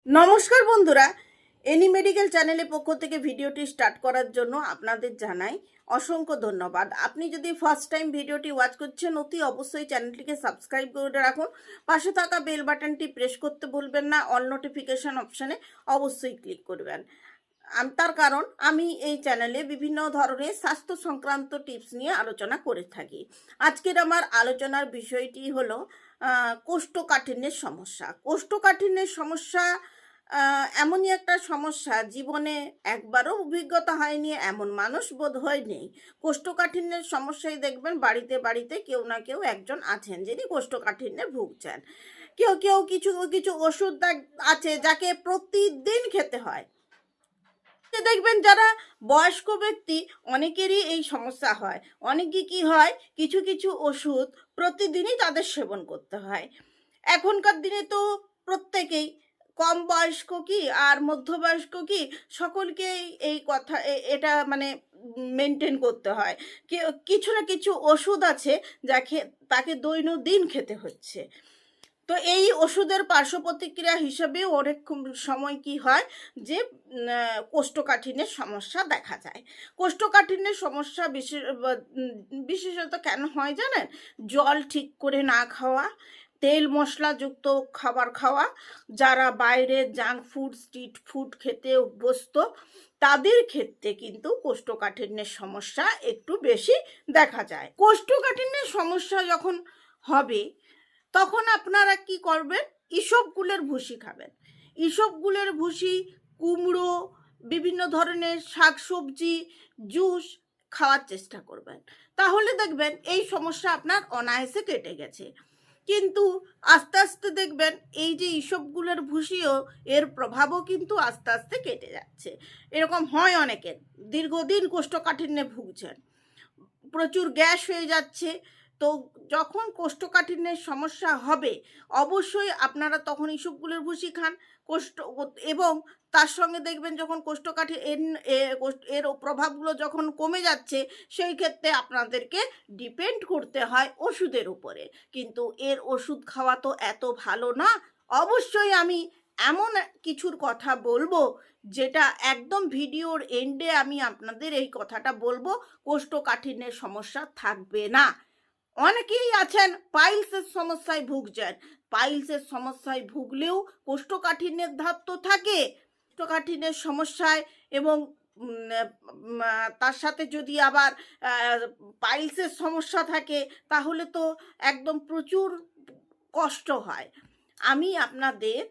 নমস্কার বন্ধুরা, any medical চ্যানেলের পক্ষ থেকে ভিডিওটি স্টার্ট করার জন্য আপনাদের জানাই অসংখ্য ধন্যবাদ। আপনি যদি ফার্স্ট টাইম ভিডিওটি ওয়াচ করছেন, অতি অবশ্যই চ্যানেলটিকে সাবস্ক্রাইব করে রাখুন। পাশে থাকা বেল বাটনটি প্রেস করতে ভুলবেন না। অল নোটিফিকেশন অপশানে অবশ্যই ক্লিক করবেন। তার কারণ আমি এই চ্যানেলে বিভিন্ন ধরনের স্বাস্থ্য সংক্রান্ত টিপস নিয়ে আলোচনা করে থাকি। আজকের আমার আলোচনার বিষয়টি হলো কোষ্ঠকাঠিন্যের সমস্যা। কোষ্ঠকাঠিন্যের সমস্যা এমনই একটা সমস্যা, জীবনে একবারও অভিজ্ঞতা হয়নি এমন মানুষ বোধহয় নেই। কোষ্ঠকাঠিন্যের সমস্যায় দেখবেন বাড়িতে বাড়িতে কেউ না কেউ একজন আছেন যিনি কোষ্ঠকাঠিন্যে ভুগছেন। কেউ কেউ কিছু কিছু ওষুধ আছে যাকে প্রতিদিন খেতে হয়। দেখবেন যারা বয়স্ক ব্যক্তি অনেকেরই এই সমস্যা হয়। অনেকে কি হয়, কিছু কিছু ওষুধ প্রতিদিনই তাদের সেবন করতে হয়। এখনকার দিনে তো প্রত্যেকেই, কম বয়স্ক কি আর মধ্যবয়স্ক কি, সকলকেই এই কথা এটা মানে মেনটেন করতে হয়। কিছু না কিছু ওষুধ আছে যাকে তাকে দৈনন্দিন খেতে হচ্ছে। তো এই ওষুধের পার্শ্ব প্রতিক্রিয়া হিসেবে অনেক সময় কি হয় যে কোষ্ঠকাঠিন্যের সমস্যা দেখা যায়। কোষ্ঠকাঠিন্যের সমস্যা বিশেষত কেন হয় জানেন? জল ঠিক করে না খাওয়া, তেল মশলাযুক্ত খাবার খাওয়া, যারা বাইরে জাঙ্ক ফুড স্ট্রিট ফুড খেতে অভ্যস্ত তাদের ক্ষেত্রে কিন্তু কোষ্ঠকাঠিন্যের সমস্যা একটু বেশি দেখা যায়। কোষ্ঠকাঠিন্যের সমস্যা যখন হবে তখন আপনারা কি করবেন? ইসবগুলের ভুসি খাবেন। ইসবগুলের ভুসি, কুমড়ো, বিভিন্ন ধরনের শাকসবজি, জুস খাওয়ার চেষ্টা করবেন। তাহলে দেখবেন এই সমস্যা আপনার অনায়াসে কেটে গেছে। কিন্তু আস্তে আস্তে দেখবেন এই যে ইসবগুলের ভুসিও, এর প্রভাবও কিন্তু আস্তে আস্তে কেটে যাচ্ছে। এরকম হয় অনেকের, দীর্ঘদিন কোষ্ঠকাঠিন্যে ভুগছেন, প্রচুর গ্যাস হয়ে যাচ্ছে। তো যখন কোষ্ঠকাঠিন্যের সমস্যা হবে অবশ্যই আপনারা তখন ইসবগুলের ভুসি খান। এবং তার সঙ্গে দেখবেন যখন এর প্রভাবগুলো যখন কমে যাচ্ছে, সেই ক্ষেত্রে আপনাদেরকে ডিপেন্ড করতে হয় ওষুধের উপরে। কিন্তু এর ওষুধ খাওয়া তো এত ভালো না। অবশ্যই আমি এমন কিছুর কথা বলবো যেটা একদম ভিডিওর এন্ডে আমি আপনাদের এই কথাটা বলবো, কোষ্ঠকাঠিন্যের সমস্যা থাকবে না। অনেকেই আছেন পাইলসের সমস্যায় ভুগছেন। পাইলসের সমস্যায় ভুগলেও কোষ্ঠকাঠিন্যের ধাপ তো থাকে। কোষ্ঠকাঠিন্যের সমস্যায় এবং তার সাথে যদি আবার পাইলসের সমস্যা থাকে তাহলে তো একদম প্রচুর কষ্ট হয়। আমি আপনাদের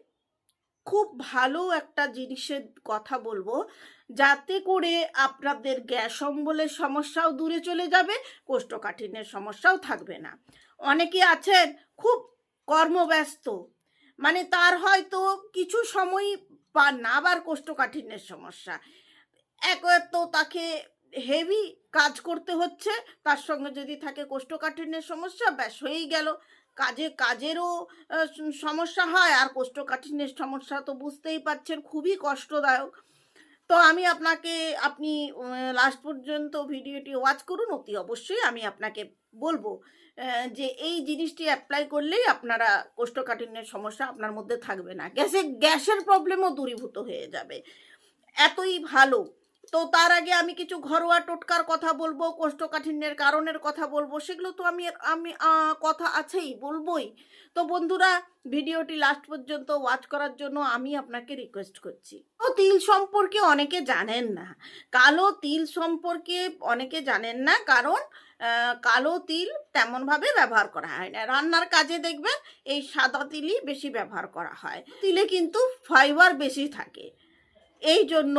খুব ভালো একটা জিনিসের কথা বলবো, যাতে করে আপনাদের গ্যাস অম্বলের সমস্যাও দূরে চলে যাবে, কোষ্ঠকাঠিন্যের সমস্যাও থাকবে না। অনেকে আছেন খুব কর্মব্যস্ত, মানে তার হয়তো কিছু সময় পান না, আবার কোষ্ঠকাঠিন্যের সমস্যা। এক তো তাকে হেভি কাজ করতে হচ্ছে, তার সঙ্গে যদি থাকে কোষ্ঠকাঠিন্যের সমস্যা, ব্যাস হয়েই গেল। কাজেরও সমস্যা হয়, আর কোষ্ঠকাঠিন্যের সমস্যা তো বুঝতেই পারছেন খুবই কষ্টদায়ক। তো আপনি লাস্ট পর্যন্ত ভিডিওটি ওয়াচ করুন। অতি অবশ্যই আমি আপনাকে বলবো যে এই জিনিসটি অ্যাপ্লাই করলেই আপনারা কোষ্ঠকাঠিন্যের সমস্যা আপনার মধ্যে থাকবে না। গ্যাসের প্রবলেমও দূরীভূত হয়ে যাবে, এতই ভালো। তো তার আগে আমি কিছু ঘরোয়া টোটকার কথা বলবো, কোষ্ঠকাঠিন্যের কারণের কথা বলবো, সেগুলো তো আমি আমি কথা আছেই, বলবোই। তো বন্ধুরা, ভিডিওটি লাস্ট পর্যন্ত ওয়াচ করার জন্য আমি আপনাকে রিকোয়েস্ট করছি। তো তিল সম্পর্কে অনেকে জানেন না, কালো তিল সম্পর্কে অনেকে জানেন না, কারণ কালো তিল তেমনভাবে ব্যবহার করা হয় না। রান্নার কাজে দেখবেন এই সাদা তিলই বেশি ব্যবহার করা হয়। তিলে কিন্তু ফাইবার বেশি থাকে, এই জন্য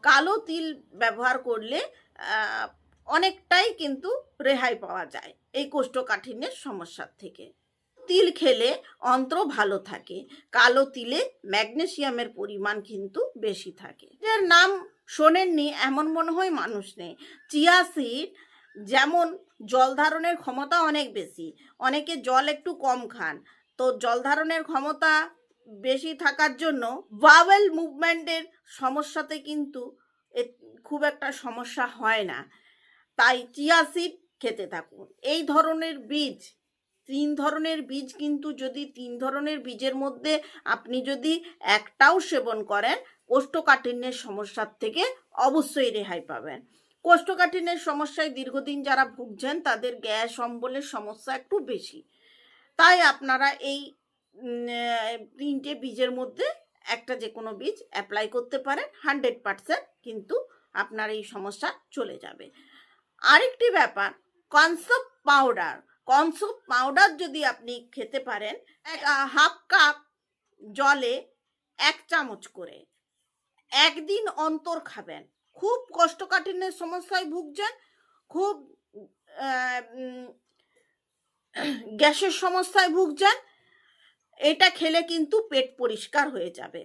কালো তিল ব্যবহার করলে অনেকটাই কিন্তু রেহাই পাওয়া যায় এই কোষ্ঠকাঠিন্যের সমস্যার থেকে। তিল খেলে অন্ত্র ভালো থাকে। কালো তিলে ম্যাগনেসিয়ামের পরিমাণ কিন্তু বেশি থাকে। এর নাম শোনেননি এমন মনে হয় মানুষ নেই। চিয়া সিড যেমন জল ধারণের ক্ষমতা অনেক বেশি, অনেকে জল একটু কম খান, তো জল ধারণের ক্ষমতা বেশি থাকার জন্য ভাওয়েল মুভমেন্টের সমস্যাতে কিন্তু খুব একটা সমস্যা হয় না। তাই চিয়া সিড খেতে থাকুন। এই ধরনের বীজ তিন ধরনের বীজ, কিন্তু যদি তিন ধরনের বীজের মধ্যে আপনি যদি একটাও সেবন করেন, কোষ্ঠকাঠিন্যের সমস্যার থেকে অবশ্যই রেহাই পাবেন। কোষ্ঠকাঠিন্যের সমস্যায় দীর্ঘদিন যারা ভুগছেন তাদের গ্যাস অম্বলের সমস্যা একটু বেশি, তাই আপনারা এই তিনটে বীজের মধ্যে একটা যে কোনো বীজ অ্যাপ্লাই করতে পারেন, 100% কিন্তু আপনার এই সমস্যা চলে যাবে। আরেকটি ব্যাপার, কনসপ পাউডার। কনসপ পাউডার যদি আপনি খেতে পারেন, হাফ কাপ জলে 1 চামচ করে একদিন অন্তর খাবেন। খুব কোষ্ঠকাঠিন্যের সমস্যায় ভুগছেন, খুব গ্যাসের সমস্যায় ভুগছেন, এটা খেলে কিন্তু পেট পরিষ্কার হয়ে যাবে।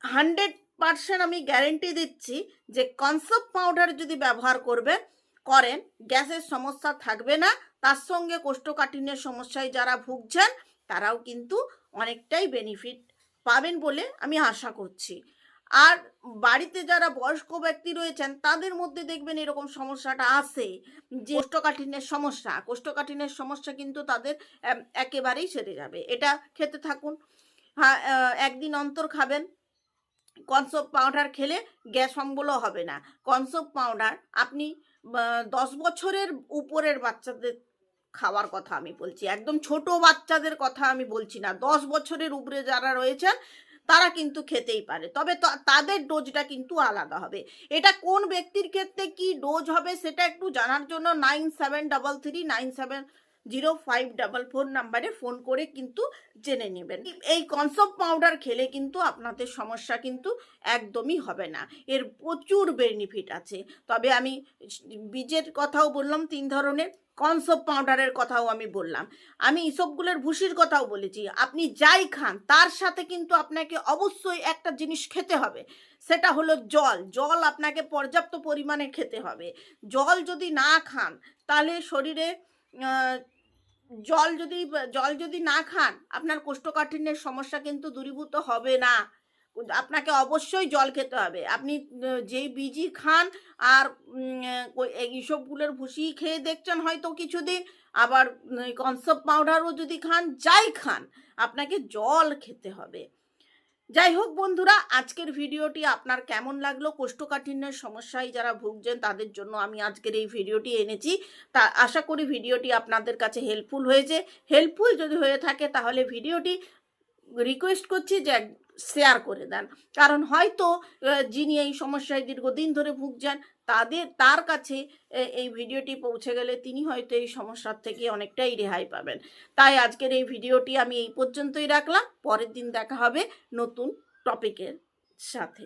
100% আমি গ্যারেন্টি দিচ্ছি যে কনসপ পাউডার যদি ব্যবহার করেন, গ্যাসের সমস্যা থাকবে না, তার সঙ্গে কোষ্ঠকাঠিন্যের সমস্যায় যারা ভুগছেন তারাও কিন্তু অনেকটাই বেনিফিট পাবেন বলে আমি আশা করছি। আর বাড়িতে যারা বয়স্ক ব্যক্তি রয়েছেন তাদের মধ্যে দেখবেন এরকম সমস্যাটা আসে যে কোষ্ঠকাঠিন্যের সমস্যা কিন্তু তাদের একেবারেই সেরে যাবে। এটা খেতে থাকুন, হ্যাঁ, একদিন অন্তর খাবেন। কনসপ পাউডার খেলে গ্যাস অম্বলও হবে না। কনসপ পাউডার আপনি 10 বছরের উপরের বাচ্চাদের খাওয়ার কথা আমি বলছি, একদম ছোট বাচ্চাদের কথা আমি বলছি না। 10 বছরের উপরে যারা রয়েছেন তারা কিন্তু খেতেই পারে, তবে তাদের ডোজটা কিন্তু আলাদা হবে। এটা কোন ব্যক্তির ক্ষেত্রে কি ডোজ হবে সেটা একটু জানার জন্য 9733970544 নাম্বারে ফোন করে কিন্তু জেনে নেবেন। এই কনসপ পাউডার খেলে কিন্তু আপনাদের সমস্যা কিন্তু একদমই হবে না, এর প্রচুর বেনিফিট আছে। তবে আমি বীজের কথাও বললাম 3 ধরনের, কনসপ পাউডারের কথাও আমি বললাম, আমি ইসবগুলের ভুসির কথাও বলেছি। আপনি যাই খান তার সাথে কিন্তু আপনাকে অবশ্যই একটা জিনিস খেতে হবে, সেটা হলো জল আপনাকে পর্যাপ্ত পরিমাণে খেতে হবে। জল যদি না খান তাহলে শরীরে জল যদি না খান আপনার কোষ্ঠকাঠিন্যের সমস্যা কিন্তু দূরীভূত হবে না। আপনাকে অবশ্যই জল খেতে হবে। আপনি যেই বীজই খান আর এইসবগুলোর ভুসি খেয়ে দেখছেন হয়তো কিছুদিন, আবার কনসপ পাউডারও যদি খান, যাই খান আপনাকে জল খেতে হবে। যাই হোক বন্ধুরা, আজকের ভিডিওটি আপনার কেমন লাগলো? কোষ্ঠকাঠিন্যের সমস্যায় যারা ভুগছেন তাদের জন্য আমি আজকের এই ভিডিওটি এনেছি। তা আশা করি ভিডিওটি আপনাদের কাছে হেল্পফুল হয়েছে। হেল্পফুল যদি হয়ে থাকে তাহলে ভিডিওটি রিকোয়েস্ট করছি যে শেয়ার করে দেন, কারণ হয়তো যিনি এই সমস্যায় দীর্ঘদিন ধরে ভুগছেন তার কাছে এই ভিডিওটি পৌঁছে গেলে তিনি হয়তো এই সমস্যার থেকে অনেকটাই রেহাই পাবেন। তাই আজকের এই ভিডিওটি আমি এই পর্যন্তই রাখলাম। পরের দিন দেখা হবে নতুন টপিকের সাথে।